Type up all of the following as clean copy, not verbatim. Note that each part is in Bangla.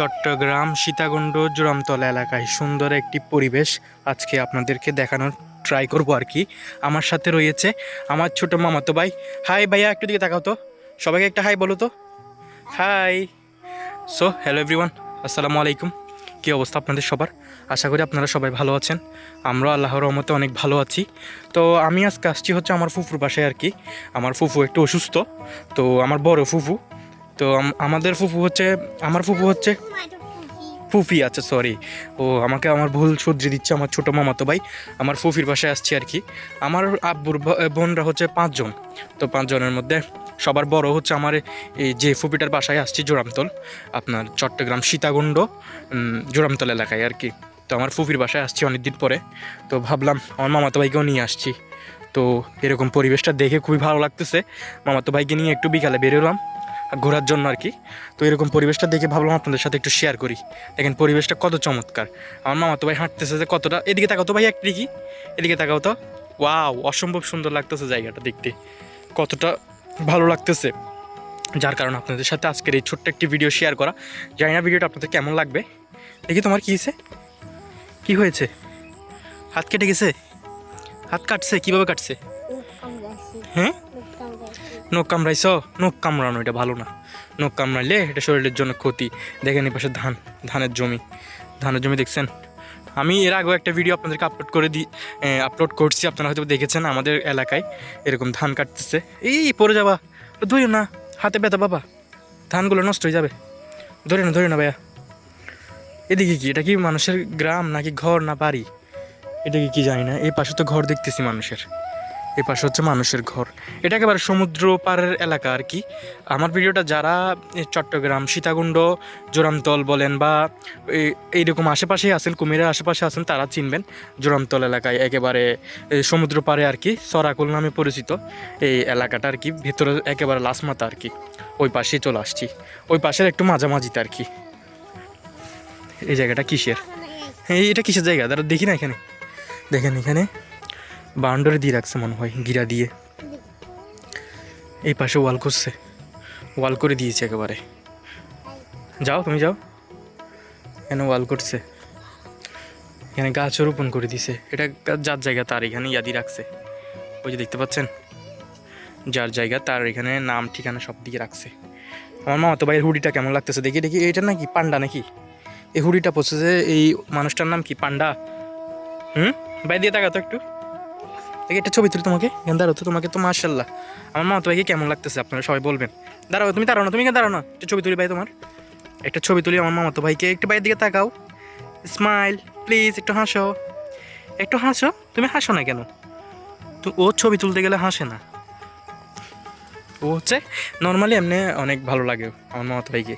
চট্টগ্রাম সীতাকুণ্ড জোড়ামতলা এলাকায় সুন্দর একটি পরিবেশ আজকে আপনাদেরকে দেখানোর ট্রাই করব আর কি। আমার সাথে রয়েছে আমার ছোট মামাতো ভাই। হাই ভাইয়া, একটু দিকে তাকাও তো, সবাইকে একটা হাই বলো তো। হাই। সো হ্যালো এভরিওয়ান, আসসালামু আলাইকুম। কী অবস্থা আপনাদের সবার? আশা করি আপনারা সবাই ভালো আছেন। আমরা আল্লাহর রহমতে অনেক ভালো আছি। তো আমি আজকে আসছি হচ্ছে আমার ফুফুর বাসায় আর কি। আমার ফুফু একটু অসুস্থ, তো আমার বড় ফুফু। তো আমাদের ফুফু হচ্ছে, আমার ফুফু হচ্ছে ফুফি, আচ্ছা সরি, ও আমাকে আমার ভুল শুধরে দিচ্ছে আমার ছোটো মামাতো ভাই। আমার ফুফির বাসায় আসছি আর কি। আমার আব্বুর বোনরা হচ্ছে 5 জন। তো 5 জনের মধ্যে সবার বড় হচ্ছে আমার এই যে ফুপিটার বাসায় আসছি, জোড়ামতল, আপনার চট্টগ্রাম সীতাকুণ্ড জোড়ামতল এলাকায় আর কি। তো আমার ফুফির বাসায় আসছি অনেক দিন পরে, তো ভাবলাম আমার মামাতো ভাইকেও নিয়ে আসছি। তো এরকম পরিবেশটা দেখে খুবই ভালো লাগতেছে। মামাতো ভাইকে নিয়ে একটু বিকালে বেরোলাম ঘোরার জন্য আর কি। তো এরকম পরিবেশটা দেখে ভাবলাম আপনাদের সাথে একটু শেয়ার করি। দেখেন পরিবেশটা কত চমৎকার। আমার মামাতো ভাই হাঁটতেছে যে কতটা, এদিকে তাকাও তো ভাই একটু কি, এদিকে তাকাও তো। ওয়াও, অসম্ভব সুন্দর লাগতেছে জায়গাটা দেখতে, কতটা ভালো লাগতেছে। যার কারণে আপনাদের সাথে আজকের এই ছোট্ট একটি ভিডিও শেয়ার করা। জানি না ভিডিওটা আপনাদের কেমন লাগবে। দেখি তোমার কী হয়েছে, কী হয়েছে? হাত কেটে গেছে? হাত কাটছে? কীভাবে কাটছে? হ্যাঁ, নখ কামড়াইছ? নখ কামড়ানো এটা ভালো না। নখ কামড়াইলে এটা শরীরের জন্য ক্ষতি। দেখেন এই পাশে ধানের জমি দেখছেন? আমি এর আগেও একটা ভিডিও আপনাদেরকে আপলোড করছি, আপনারা হয়তো দেখেছেন। আমাদের এলাকায় এরকম ধান কাটতেছে। এই পড়ে যাবা, ধরিও না, হাতে ব্যথা বাবা, ধানগুলো নষ্ট হয়ে যাবে। ধরে না ভাইয়া। এদিকে কি, এটা কি মানুষের গ্রাম নাকি ঘর না বাড়ি? এটাকে কি জানি না। এই পাশে তো ঘর দেখতেছি মানুষের, এই পাশে হচ্ছে মানুষের ঘর। এটা একেবারে সমুদ্র পাড়ের এলাকা আর কি। আমার ভিডিওটা যারা চট্টগ্রাম সীতাকুণ্ড জোড়ামতল বলেন বা এইরকম আশেপাশেই আছেন, কুমিরের আশেপাশে আছেন, তারা চিনবেন। জোড়ামতল এলাকায় একেবারে সমুদ্র পাড়ে আর কি, সরাকুল নামে পরিচিত এই এলাকাটা আর কি। ভেতরে একেবারে লাসমাতা আর কি। ওই পাশেই চলে আসছি, ওই পাশের একটু মাঝামাঝিতে আর কি। এই জায়গাটা কিসের, এটা কিসের জায়গা তারা দেখি না। এখানে দেখেন, এখানে বাউন্ডারি দিয়ে রাখছে মনে হয়, গিরা দিয়ে। এই পাশে ওয়াল করছে, ওয়াল করে দিয়েছে একেবারে। যাও, তুমি যাও। এখানে ওয়াল করছে, এখানে গাছও রোপণ করে দিছে। এটা যার জায়গা তার এখানে ইয়াদি রাখছে। ওই যে দেখতে পাচ্ছেন, যার জায়গা তার এখানে নাম ঠিকানা সব দিকে রাখছে। আমার মামাতো ভাইয়ের হুডিটা কেমন লাগতেছে দেখি। এটা নাকি পান্ডা নাকি? এই হুডিটা পড়ছে যে এই মানুষটার নাম কি, পান্ডা? ভাই দিয়ে তাকাতো একটু, একটা ছবি তুলি তোমাকে। দাঁড়াও তো, তোমাকে তো মাশাল্লাহ। আমার মামাতো ভাইকে কেমন লাগতেছে আপনারা সবাই বলবেন। দাঁড়াও, তুমি দাঁড়াও না, তুমি দাঁড়াও না, একটা ছবি তুলি ভাই তোমার। একটা ছবি তুলি আমার মামাতো ভাইকে। একটু বাইরের দিকে তাকাও, স্মাইল প্লিজ, একটু হাসো, একটু হাসো। তুমি হাসো না কেন? তো ও ছবি তুলতে গেলে হাসে না, ও হচ্ছে নর্মালি এমনি অনেক ভালো লাগে আমার মামাতো ভাইকে।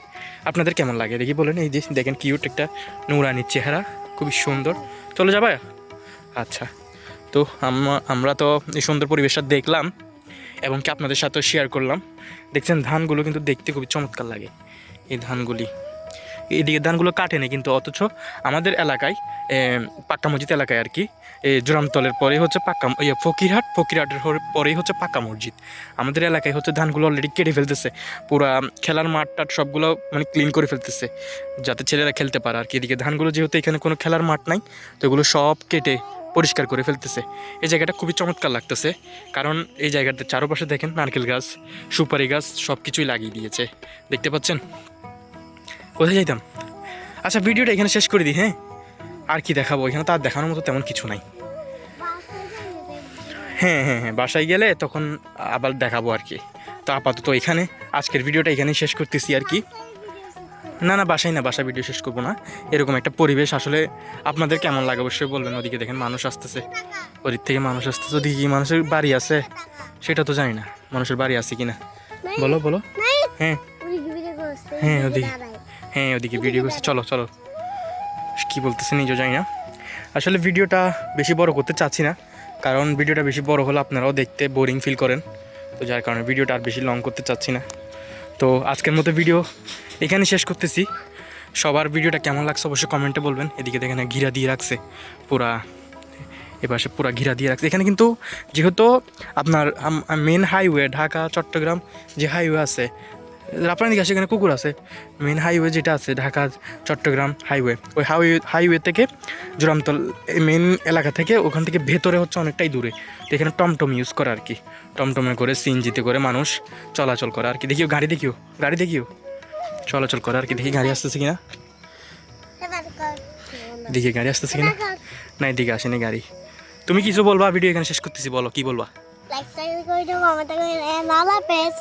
আপনাদের কেমন লাগে দেখি বলেন। এই যে দেখেন, কিউট একটা নুরানির চেহারা, খুবই সুন্দর। চলে যাবে? আচ্ছা। তো আমরা তো এই সুন্দর পরিবেশটা দেখলাম এবং কি আপনাদের সাথেও শেয়ার করলাম। দেখছেন ধানগুলো কিন্তু দেখতে খুবই চমৎকার লাগে। এই ধানগুলি, এইদিকে ধানগুলো কাটেনি কিন্তু, অথচ আমাদের এলাকায় পাক্কা মসজিদ এলাকায় আর কি, জোড়ামতলের পরেই হচ্ছে ফকিরহাটের পরেই হচ্ছে পাক্কা মসজিদ। আমাদের এলাকায় হচ্ছে ধানগুলো অলরেডি কেটে ফেলতেছে, পুরা খেলার মাঠ টাট সবগুলো মানে ক্লিন করে ফেলতেছে যাতে ছেলেরা খেলতে পারে আর কি। এদিকে ধানগুলো যেহেতু এখানে কোনো খেলার মাঠ নাই, তো এগুলো সব কেটে পরিষ্কার করে ফেলতেছে। এই জায়গাটা খুবই চমৎকার লাগতেছে, কারণ এই জায়গাতে চারপাশে দেখেন নারকেল গাছ, সুপারি গাছ সব কিছুই লাগিয়ে দিয়েছে, দেখতে পাচ্ছেন। কোথায় যাইতাম? আচ্ছা, ভিডিওটা এখানে শেষ করে দিই। হ্যাঁ, আর কি দেখাবো, এখানে তো আর দেখানোর মতো তেমন কিছু নাই। হ্যাঁ, বাসায় গেলে তখন আবার দেখাবো আর কি। তো আপাতত এখানে আজকের ভিডিওটা এখানেই শেষ করতেছি আর কি। না, বাসায় না, বাসায় ভিডিও শেষ করবো না। এরকম একটা পরিবেশ আসলে আপনাদের কেমন লাগে অবশ্যই বলবেন। ওদিকে দেখেন মানুষ আসতেছে, ওদিক থেকে মানুষ আসতেছে। ওদিকে কি মানুষের বাড়ি আছে সেটা তো জানি না, মানুষের বাড়ি আছে কিনা। বলো। হ্যাঁ, ওদিকে ভিডিও করছে। চলো কি বলতেছে নিজেও জানি না। আসলে ভিডিওটা বেশি বড় করতে চাচ্ছি না, কারণ ভিডিওটা বেশি বড় হলে আপনারাও দেখতে বোরিং ফিল করেন। তো যার কারণে ভিডিওটা আর বেশি লং করতে চাচ্ছি না। তো আজকের মতো ভিডিও এখানে শেষ করতেছি। সবার ভিডিওটা কেমন লাগছে অবশ্যই কমেন্টে বলবেন। এদিকে দেখেন ঘিরা দিয়ে রাখছে পুরা, এপাশে পুরা ঘিরা দিয়ে রাখছে। এখানে কিন্তু যেহেতু আপনার মেন হাইওয়ে ঢাকা চট্টগ্রাম যে হাইওয়ে আছে, আপনার দিকে সেখানে কুকুর আছে। মেন হাইওয়ে যেটা আছে ঢাকা চট্টগ্রাম হাইওয়ে, ওই হাইওয়ে থেকে জোড়ামতল মেন এলাকা থেকে ওখান থেকে ভেতরে হচ্ছে অনেকটাই দূরে। তো এখানে টমটম ইউজ করে আর কি, টমটমে করে সিএনজিতে করে মানুষ চলাচল করে আর কি। দেখিও গাড়ি, গাড়ি দেখিও চলাচল করে আর কি। দেখি গাড়ি আসতেছে কিনা, দেখি গাড়ি আসতেছে কিনা। না এদিকে আসেনি গাড়ি। তুমি কিছু বলবা? ভিডিও এখানে শেষ করতেছি, বলো কি বলবা। লাইক সাবস্ক্রাইব করে দাও, আমাদের নালা পেজ